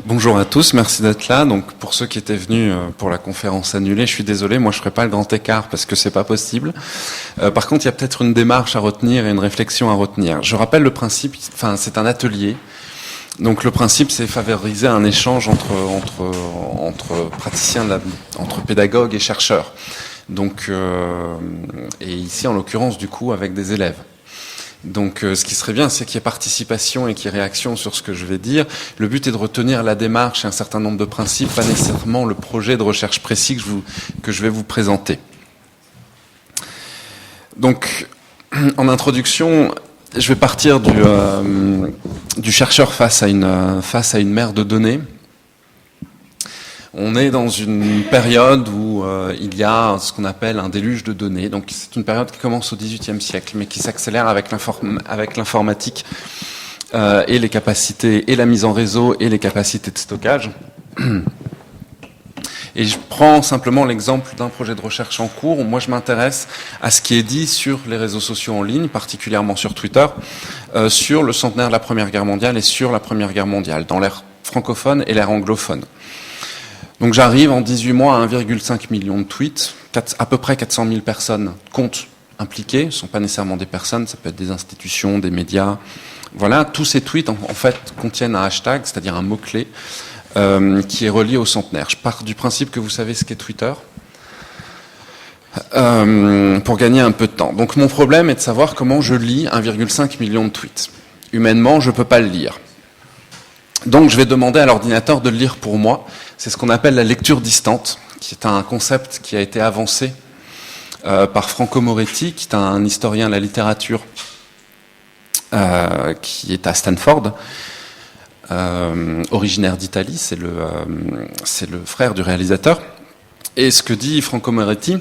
Bonjour à tous, merci d'être là. Donc pour ceux qui étaient venus pour la conférence annulée, je suis désolé, moi je ferai pas le grand écart parce que c'est pas possible. Par contre, il y a peut-être une démarche à retenir et une réflexion à retenir. Je rappelle le principe, enfin c'est un atelier. Donc le principe, c'est favoriser un échange entre praticiens, entre pédagogues et chercheurs. Donc et ici en l'occurrence du coup avec des élèves. Donc ce qui serait bien, c'est qu'il y ait participation et qu'il y ait réaction sur ce que je vais dire. Le but est de retenir la démarche et un certain nombre de principes, pas nécessairement le projet de recherche précis que je vais vous présenter. Donc en introduction, je vais partir du chercheur face à une mer de données. On est dans une période où il y a ce qu'on appelle un déluge de données. Donc c'est une période qui commence au XVIIIe siècle, mais qui s'accélère avec l'informatique et les capacités, et la mise en réseau et les capacités de stockage. Et je prends simplement l'exemple d'un projet de recherche en cours où moi je m'intéresse à ce qui est dit sur les réseaux sociaux en ligne, particulièrement sur Twitter, sur le centenaire de la Première Guerre mondiale et sur la Première Guerre mondiale, dans l'ère francophone et l'ère anglophone. Donc j'arrive en 18 mois à 1,5 million de tweets, à peu près 400 000 personnes comptent impliquées, ce ne sont pas nécessairement des personnes, ça peut être des institutions, des médias. Voilà, tous ces tweets en fait contiennent un hashtag, c'est-à-dire un mot-clé, qui est relié au centenaire. Je pars du principe que vous savez ce qu'est Twitter, pour gagner un peu de temps. Donc mon problème est de savoir comment je lis 1,5 million de tweets. Humainement, je ne peux pas le lire. Donc je vais demander à l'ordinateur de le lire pour moi. C'est ce qu'on appelle la lecture distante, qui est un concept qui a été avancé par Franco Moretti, qui est un historien de la littérature qui est à Stanford, originaire d'Italie, c'est le frère du réalisateur. Et ce que dit Franco Moretti,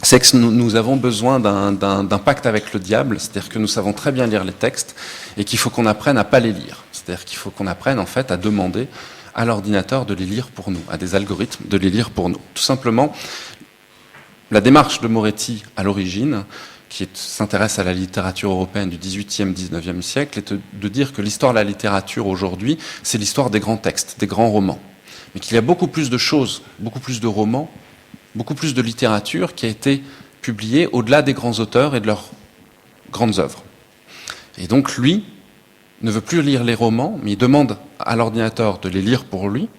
c'est que nous avons besoin d'un pacte avec le diable, c'est-à-dire que nous savons très bien lire les textes et qu'il faut qu'on apprenne à pas les lire. C'est-à-dire qu'il faut qu'on apprenne en fait à demander à l'ordinateur de les lire pour nous, à des algorithmes de les lire pour nous. Tout simplement, la démarche de Moretti à l'origine, qui s'intéresse à la littérature européenne du XVIIIe, XIXe siècle, est de dire que l'histoire de la littérature aujourd'hui, c'est l'histoire des grands textes, des grands romans. Mais qu'il y a beaucoup plus de choses, beaucoup plus de romans, beaucoup plus de littérature qui a été publiée au-delà des grands auteurs et de leurs grandes œuvres. Et donc lui ne veut plus lire les romans, mais il demande à l'ordinateur de les lire pour lui,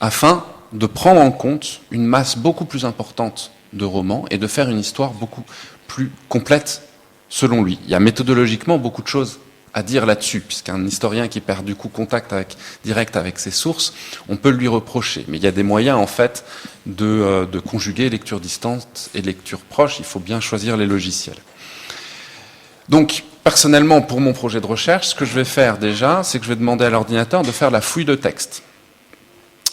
afin de prendre en compte une masse beaucoup plus importante de romans et de faire une histoire beaucoup plus complète selon lui. Il y a méthodologiquement beaucoup de choses à dire là-dessus, puisqu'un historien qui perd du coup contact direct avec ses sources, on peut lui reprocher. Mais il y a des moyens en fait de conjuguer lecture distante et lecture proche. Il faut bien choisir les logiciels. Donc, personnellement, pour mon projet de recherche, ce que je vais faire déjà, c'est que je vais demander à l'ordinateur de faire la fouille de texte.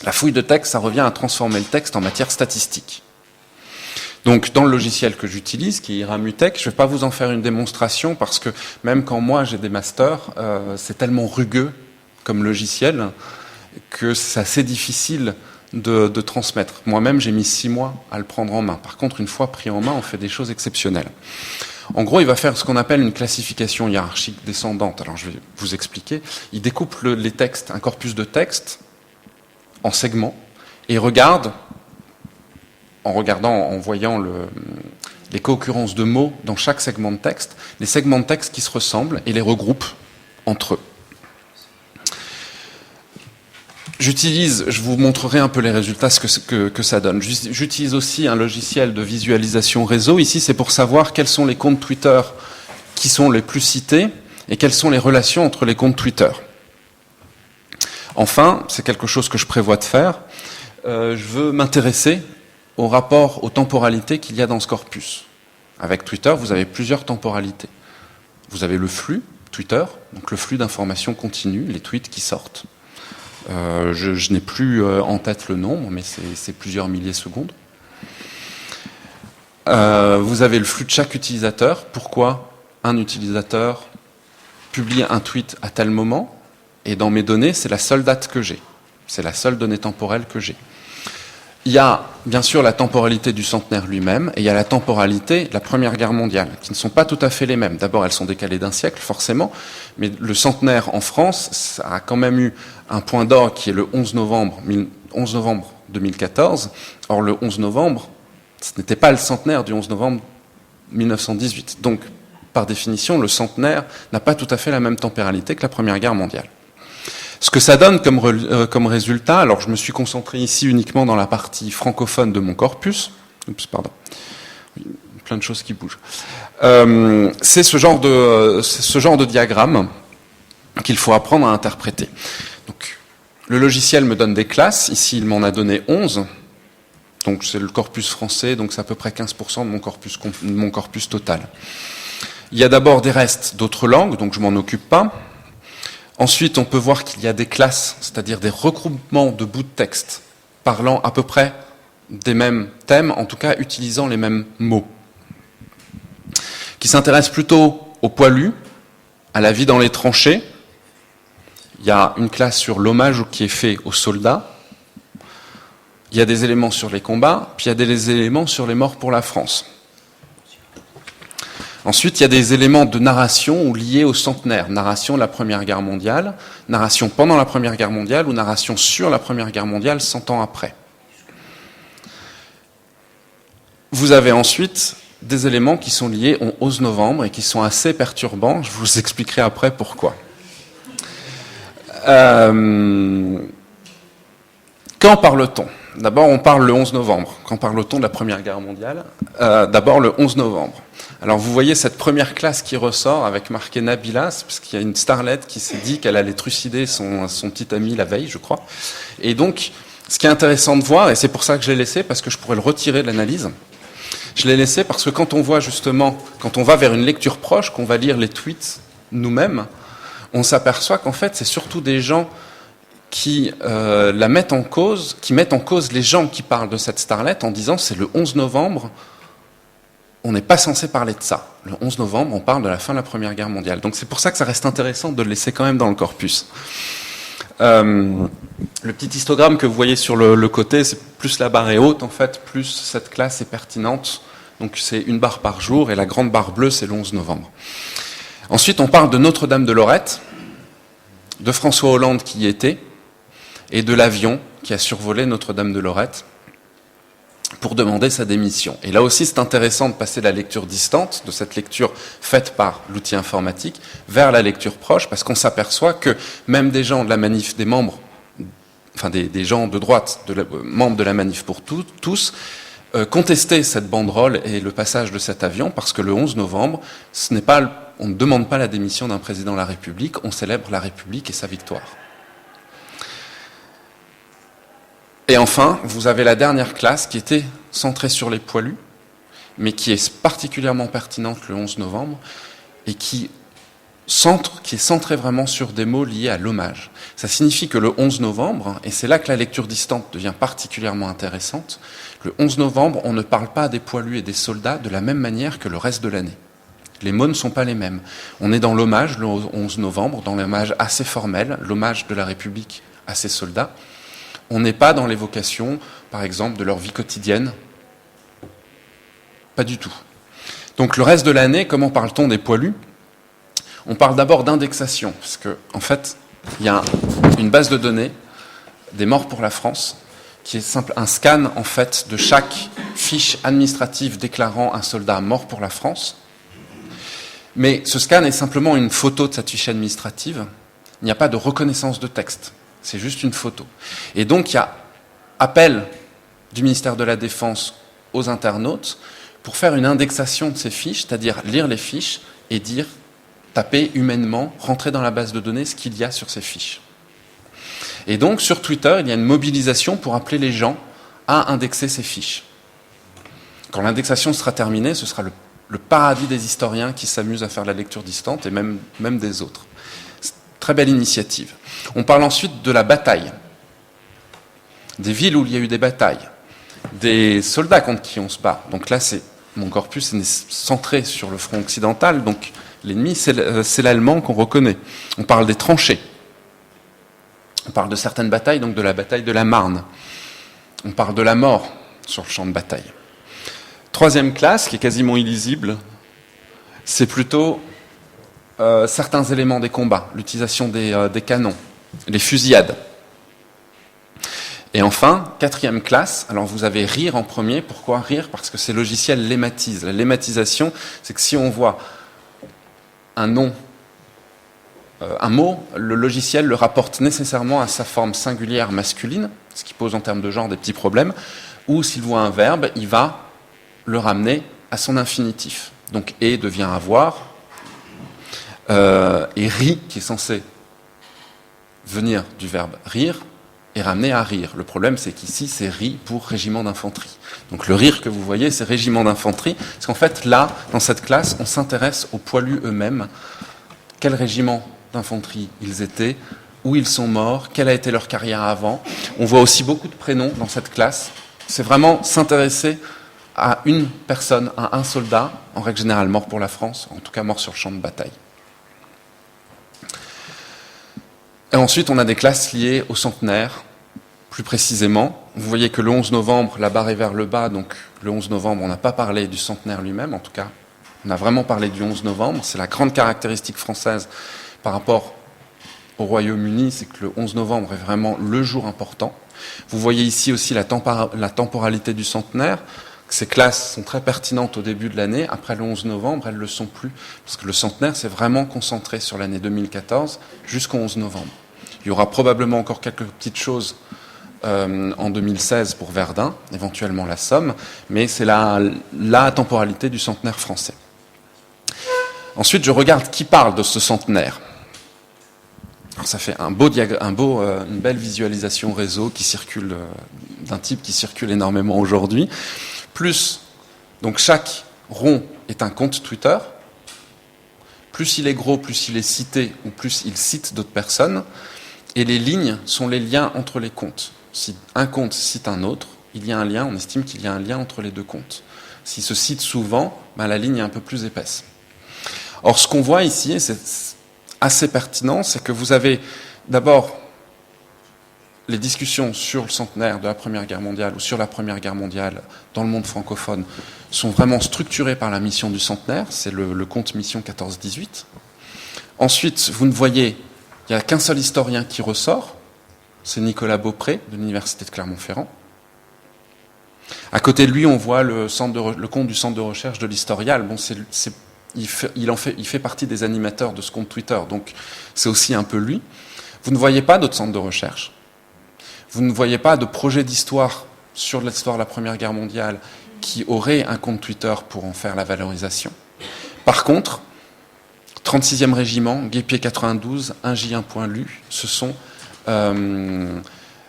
La fouille de texte, ça revient à transformer le texte en matière statistique. Donc, dans le logiciel que j'utilise, qui est Iramutech, je ne vais pas vous en faire une démonstration parce que même quand moi j'ai des masters, c'est tellement rugueux comme logiciel que c'est assez difficile de transmettre. Moi-même, j'ai mis 6 mois à le prendre en main. Par contre, une fois pris en main, on fait des choses exceptionnelles. En gros, il va faire ce qu'on appelle une classification hiérarchique descendante. Alors, je vais vous expliquer. Il découpe les textes, un corpus de textes, en segments, et il regarde, en voyant les co-occurrences de mots dans chaque segment de texte, les segments de texte qui se ressemblent et les regroupe entre eux. Je vous montrerai un peu les résultats, ce que ça donne. J'utilise aussi un logiciel de visualisation réseau. Ici, c'est pour savoir quels sont les comptes Twitter qui sont les plus cités et quelles sont les relations entre les comptes Twitter. Enfin, c'est quelque chose que je prévois de faire, je veux m'intéresser au rapport aux temporalités qu'il y a dans ce corpus. Avec Twitter, vous avez plusieurs temporalités. Vous avez le flux Twitter, donc le flux d'informations continue, les tweets qui sortent. Je n'ai plus en tête le nombre, mais c'est plusieurs milliers de secondes. Vous avez le flux de chaque utilisateur. Pourquoi un utilisateur publie un tweet à tel moment? Et dans mes données, c'est la seule date que j'ai. C'est la seule donnée temporelle que j'ai. Il y a bien sûr la temporalité du centenaire lui-même, et il y a la temporalité de la Première Guerre mondiale, qui ne sont pas tout à fait les mêmes. D'abord, elles sont décalées d'un siècle, forcément, mais le centenaire en France, ça a quand même eu un point d'orgue qui est le 11 novembre 2014. Or, le 11 novembre, ce n'était pas le centenaire du 11 novembre 1918. Donc, par définition, le centenaire n'a pas tout à fait la même temporalité que la Première Guerre mondiale. Ce que ça donne comme résultat, alors je me suis concentré ici uniquement dans la partie francophone de mon corpus. Oups, pardon. Plein de choses qui bougent. C'est ce genre de diagramme qu'il faut apprendre à interpréter. Donc, le logiciel me donne des classes. Ici, il m'en a donné 11. Donc, c'est le corpus français, donc c'est à peu près 15% de mon corpus total. Il y a d'abord des restes d'autres langues, donc je m'en occupe pas. Ensuite, on peut voir qu'il y a des classes, c'est-à-dire des regroupements de bouts de texte parlant à peu près des mêmes thèmes, en tout cas utilisant les mêmes mots, qui s'intéressent plutôt aux poilus, à la vie dans les tranchées. Il y a une classe sur l'hommage qui est fait aux soldats. Il y a des éléments sur les combats, puis il y a des éléments sur les morts pour la France. Ensuite, il y a des éléments de narration liés au centenaire. Narration de la Première Guerre mondiale, narration pendant la Première Guerre mondiale ou narration sur la Première Guerre mondiale 100 ans après. Vous avez ensuite des éléments qui sont liés au 11 novembre et qui sont assez perturbants. Je vous expliquerai après pourquoi. Quand parle-t-on ? D'abord, on parle le 11 novembre. Quand parle-t-on de la Première Guerre mondiale ? D'abord, le 11 novembre. Alors, vous voyez cette première classe qui ressort avec marqué Nabilas, parce qu'il y a une starlette qui s'est dit qu'elle allait trucider son petit ami la veille, je crois. Et donc, ce qui est intéressant de voir, et c'est pour ça que je l'ai laissé, parce que je pourrais le retirer de l'analyse, je l'ai laissé parce que quand on voit justement, quand on va vers une lecture proche, qu'on va lire les tweets nous-mêmes, on s'aperçoit qu'en fait, c'est surtout des gens qui la mettent en cause, qui mettent en cause les gens qui parlent de cette starlette en disant c'est le 11 novembre, on n'est pas censé parler de ça. Le 11 novembre, on parle de la fin de la Première Guerre mondiale. Donc c'est pour ça que ça reste intéressant de le laisser quand même dans le corpus. Le petit histogramme que vous voyez sur le côté, c'est plus la barre est haute en fait, plus cette classe est pertinente. Donc c'est une barre par jour et la grande barre bleue, c'est le 11 novembre. Ensuite, on parle de Notre-Dame de Lorette, de François Hollande qui y était, et de l'avion qui a survolé Notre-Dame de Lorette pour demander sa démission. Et là aussi, c'est intéressant de passer de la lecture distante, de cette lecture faite par l'outil informatique, vers la lecture proche, parce qu'on s'aperçoit que même des gens de la manif, des membres, enfin des gens de droite, membres de la manif pour tous, contestaient cette banderole et le passage de cet avion, parce que le 11 novembre, on ne demande pas la démission d'un président de la République, on célèbre la République et sa victoire. Et enfin, vous avez la dernière classe qui était centrée sur les poilus, mais qui est particulièrement pertinente le 11 novembre, et qui est centrée vraiment sur des mots liés à l'hommage. Ça signifie que le 11 novembre, et c'est là que la lecture distante devient particulièrement intéressante, le 11 novembre, on ne parle pas des poilus et des soldats de la même manière que le reste de l'année. Les mots ne sont pas les mêmes. On est dans l'hommage le 11 novembre, dans l'hommage assez formel, l'hommage de la République à ses soldats. On n'est pas dans l'évocation, par exemple, de leur vie quotidienne. Pas du tout. Donc le reste de l'année, comment parle-t-on des poilus ? On parle d'abord d'indexation, parce qu'en fait, il y a une base de données des morts pour la France, qui est simple, un scan en fait de chaque fiche administrative déclarant un soldat mort pour la France. Mais ce scan est simplement une photo de cette fiche administrative. Il n'y a pas de reconnaissance de texte. C'est juste une photo. Et donc, il y a appel du ministère de la Défense aux internautes pour faire une indexation de ces fiches, c'est-à-dire lire les fiches et taper humainement, rentrer dans la base de données ce qu'il y a sur ces fiches. Et donc, sur Twitter, il y a une mobilisation pour appeler les gens à indexer ces fiches. Quand l'indexation sera terminée, ce sera le paradis des historiens qui s'amusent à faire la lecture distante et même des autres. Très belle initiative. On parle ensuite de la bataille, des villes où il y a eu des batailles, des soldats contre qui on se bat. Donc là, mon corpus est centré sur le front occidental, donc l'ennemi, c'est l'allemand qu'on reconnaît. On parle des tranchées. On parle de certaines batailles, donc de la bataille de la Marne. On parle de la mort sur le champ de bataille. Troisième classe, qui est quasiment illisible, c'est plutôt certains éléments des combats, l'utilisation des canons, les fusillades. Et enfin, quatrième classe, alors vous avez rire en premier. Pourquoi rire? Parce que ces logiciels lématisent. La lématisation, c'est que si on voit un nom, un mot, le logiciel le rapporte nécessairement à sa forme singulière masculine, ce qui pose en termes de genre des petits problèmes, ou s'il voit un verbe, il va le ramener à son infinitif. Donc « et » devient « avoir », et « ri » qui est censé venir du verbe « rire », est ramené à rire. Le problème, c'est qu'ici, c'est ri pour régiment d'infanterie. Donc le rire que vous voyez, c'est régiment d'infanterie, parce qu'en fait, là, dans cette classe, on s'intéresse aux poilus eux-mêmes. Quel régiment d'infanterie ils étaient, où ils sont morts, quelle a été leur carrière avant. On voit aussi beaucoup de prénoms dans cette classe. C'est vraiment s'intéresser à une personne, à un soldat, en règle générale mort pour la France, en tout cas mort sur le champ de bataille. Et ensuite, on a des classes liées au centenaire, plus précisément. Vous voyez que le 11 novembre, la barre est vers le bas, donc le 11 novembre, on n'a pas parlé du centenaire lui-même, en tout cas, on a vraiment parlé du 11 novembre. C'est la grande caractéristique française par rapport au Royaume-Uni, c'est que le 11 novembre est vraiment le jour important. Vous voyez ici aussi la temporalité du centenaire. Ces classes sont très pertinentes au début de l'année. Après le 11 novembre, elles ne le sont plus. Parce que le centenaire, c'est vraiment concentré sur l'année 2014 jusqu'au 11 novembre. Il y aura probablement encore quelques petites choses en 2016 pour Verdun, éventuellement la Somme, mais c'est la temporalité du centenaire français. Ensuite, je regarde qui parle de ce centenaire. Alors, ça fait une belle visualisation réseau qui circule, d'un type qui circule énormément aujourd'hui. Plus, donc chaque rond est un compte Twitter. Plus il est gros, plus il est cité, ou plus il cite d'autres personnes. Et les lignes sont les liens entre les comptes. Si un compte cite un autre, il y a un lien, on estime qu'il y a un lien entre les deux comptes. S'il se cite souvent, la ligne est un peu plus épaisse. Or, ce qu'on voit ici, et c'est assez pertinent, c'est que vous avez d'abord les discussions sur le centenaire de la Première Guerre mondiale ou sur la Première Guerre mondiale dans le monde francophone sont vraiment structurées par la mission du centenaire, c'est le compte mission 14-18. Ensuite, vous ne voyez, il n'y a qu'un seul historien qui ressort, c'est Nicolas Beaupré de l'Université de Clermont-Ferrand. À côté de lui, on voit le compte du centre de recherche de l'Historial. Bon, il fait partie des animateurs de ce compte Twitter, donc c'est aussi un peu lui. Vous ne voyez pas d'autres centres de recherche. Vous ne voyez pas de projet d'histoire sur l'histoire de la Première Guerre mondiale qui aurait un compte Twitter pour en faire la valorisation. Par contre, 36e régiment, Guépier 92, 1J1.lu, ce sont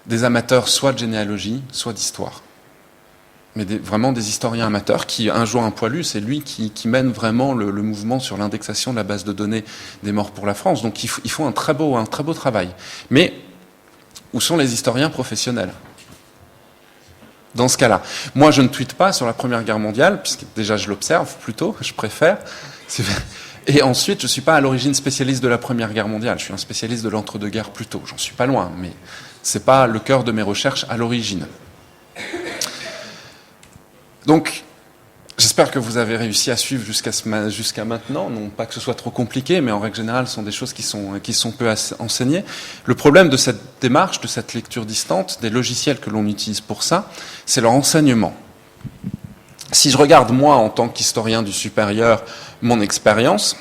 des amateurs soit de généalogie, soit d'histoire. Mais vraiment des historiens amateurs qui, un jour un poilu, c'est lui qui mène vraiment le mouvement sur l'indexation de la base de données des morts pour la France. Donc ils font un très beau travail. Mais où sont les historiens professionnels dans ce cas-là? Moi, je ne tweete pas sur la Première Guerre mondiale, puisque déjà je l'observe plutôt, je préfère. Et ensuite, je ne suis pas à l'origine spécialiste de la Première Guerre mondiale, je suis un spécialiste de l'entre-deux-guerres plutôt. J'en suis pas loin, mais ce n'est pas le cœur de mes recherches à l'origine. Donc, j'espère que vous avez réussi à suivre jusqu'à maintenant. Non pas que ce soit trop compliqué, mais en règle générale, ce sont des choses qui sont peu enseignées. Le problème de cette démarche, de cette lecture distante, des logiciels que l'on utilise pour ça, c'est leur enseignement. Si je regarde, moi, en tant qu'historien du supérieur, mon expérience,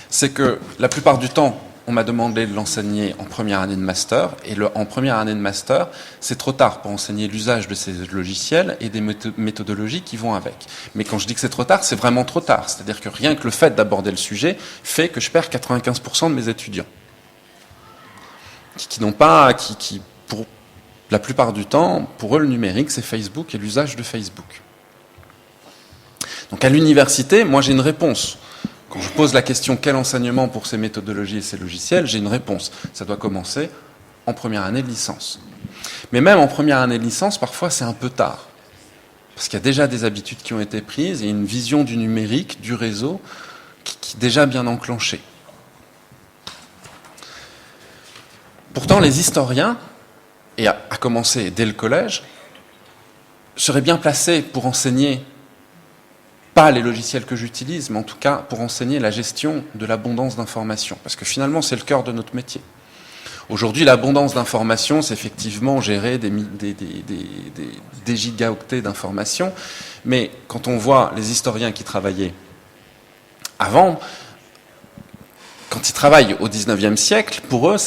c'est que la plupart du temps, on m'a demandé de l'enseigner en première année de master, et en première année de master, c'est trop tard pour enseigner l'usage de ces logiciels et des méthodologies qui vont avec. Mais quand je dis que c'est trop tard, c'est vraiment trop tard. C'est-à-dire que rien que le fait d'aborder le sujet fait que je perds 95% de mes étudiants. Qui n'ont pas, qui, pour la plupart du temps, pour eux, le numérique, c'est Facebook et l'usage de Facebook. Donc à l'université, moi j'ai une réponse. Quand je pose la question quel enseignement pour ces méthodologies et ces logiciels, j'ai une réponse. Ça doit commencer en première année de licence. Mais même en première année de licence, parfois c'est un peu tard. Parce qu'il y a déjà des habitudes qui ont été prises et une vision du numérique, du réseau, qui est déjà bien enclenchée. Pourtant, les historiens, et à commencer dès le collège, serait bien placé pour enseigner, pas les logiciels que j'utilise, mais en tout cas pour enseigner la gestion de l'abondance d'informations. Parce que finalement, c'est le cœur de notre métier. Aujourd'hui, l'abondance d'informations, c'est effectivement gérer des gigaoctets d'informations. Mais quand on voit les historiens qui travaillaient avant, quand ils travaillent au XIXe siècle, pour eux,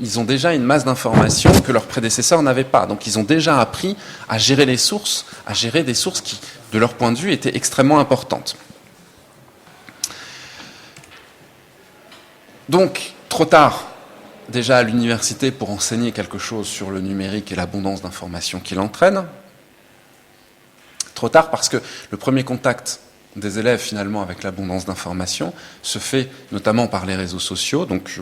ils ont déjà une masse d'informations que leurs prédécesseurs n'avaient pas. Donc ils ont déjà appris à gérer les sources, à gérer des sources qui, de leur point de vue, étaient extrêmement importantes. Donc, trop tard, déjà à l'université, pour enseigner quelque chose sur le numérique et l'abondance d'informations qu'il entraîne. Trop tard parce que le premier contact des élèves finalement avec l'abondance d'informations se fait notamment par les réseaux sociaux. Donc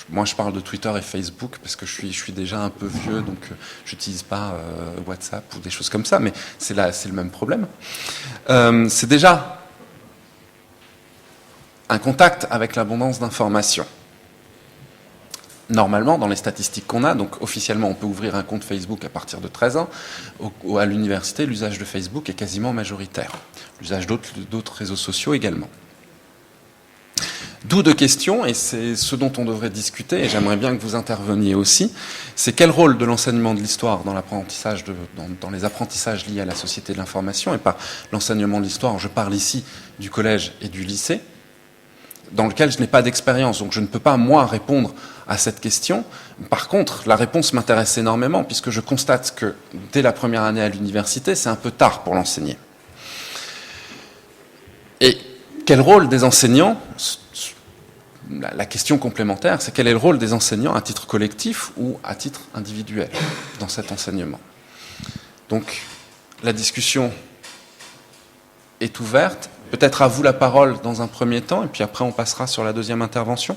moi je parle de Twitter et Facebook parce que je suis déjà un peu vieux, donc j'utilise pas WhatsApp ou des choses comme ça, mais c'est le même problème. C'est déjà un contact avec l'abondance d'informations. Normalement, dans les statistiques qu'on a, donc officiellement on peut ouvrir un compte Facebook à partir de 13 ans, à l'université l'usage de Facebook est quasiment majoritaire. L'usage d'autres réseaux sociaux également. D'où deux questions, et c'est ce dont on devrait discuter, et j'aimerais bien que vous interveniez aussi, c'est quel rôle de l'enseignement de l'histoire dans l'apprentissage dans les apprentissages liés à la société de l'information, et par l'enseignement de l'histoire, je parle ici du collège et du lycée, dans lequel je n'ai pas d'expérience, donc je ne peux pas, moi, répondre à cette question. Par contre, la réponse m'intéresse énormément, puisque je constate que dès la première année à l'université, c'est un peu tard pour l'enseigner. Et quel rôle des enseignants, la question complémentaire, c'est quel est le rôle des enseignants à titre collectif ou à titre individuel dans cet enseignement. Donc, la discussion est ouverte. Peut-être à vous la parole dans un premier temps, et puis après on passera sur la deuxième intervention.